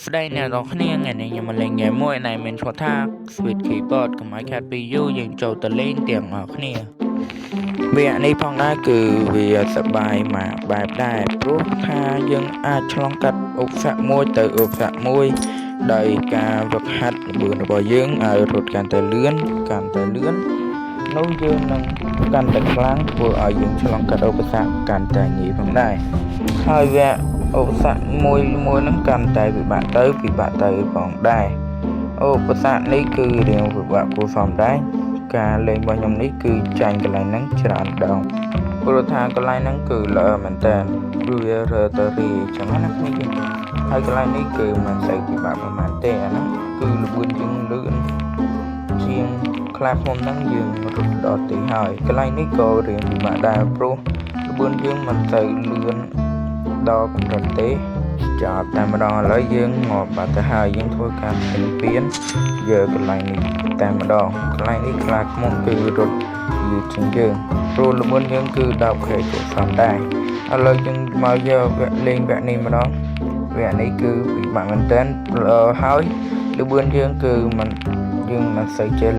ស្ដីអ្នកនរគ្នាថ្ងៃនេះខ្ញុំមកលេងហ្គេមមួយដែលមានឈ្មោះថា Sweet Keyboard កុំឲ្យខាតពីយូរយើងចូលទៅលេងទាំងអស់គ្នាវគ្គនេះផងដែរគឺវាសប្បាយមកបែបដែរព្រោះថាយើងអាចឆ្លងកាត់ឧបសគ្គមួយទៅឧបសគ្គមួយដោយការវឹកហាត់ល្បឿនរបស់យើងឲ្យរត់កាន់តែលឿននោះយើងនឹងកាន់តែខ្លាំងធ្វើឲ្យយើងឆ្លងកាត់ឧបសគ្គកាន់តែងាយផងដែរហើយវគ្គឧបសគ្គមួយនឹងកាន់តែពិបាកទៅផងដែរឧបសគ្គនេះគឺរៀងពិបាកគួរសមដែរការលេងរបស់ខ្ញុំនេះគឺចាញ់កន្លែងហ្នឹងច្រើនដងព្រោះថាកន្លែងហ្នឹងគឺល្អមែនតើវារើទៅរីចឹងណាគ្នាយើងហើយកន្លែងនេះគឺមិនសូវពិបាកប៉ុន្មានទេអាហ្នឹងគឺល្បឿនយើងលឿនជាងខ្លាឃ្មុំហ្នឹងយើងរត់ដល់ទីហើយកន្លែងនេះក៏រៀងពិបាកដែរព្រោះល្បឿនយើងមិនសូវលឿនដល់កម្រិតទេចាប់តែម្ដងឥឡូវយើងមកបាត់ទៅហើយយើងធ្វើការពៀនយកកន្លែងនេះតែម្ដងកន្លែងនេះខ្លាឃ្មុំគឺរត់យឺតជាងយើងព្រោះល្បឿនយើងគឺ10 k គួរសមដែរឥឡូវយើងមកយកលេងវគ្គនេះម្ដងវគ្គនេះគឺពិបាកមែនតើហើយល្បឿនយើងគឺយើងមិនសូវចេះ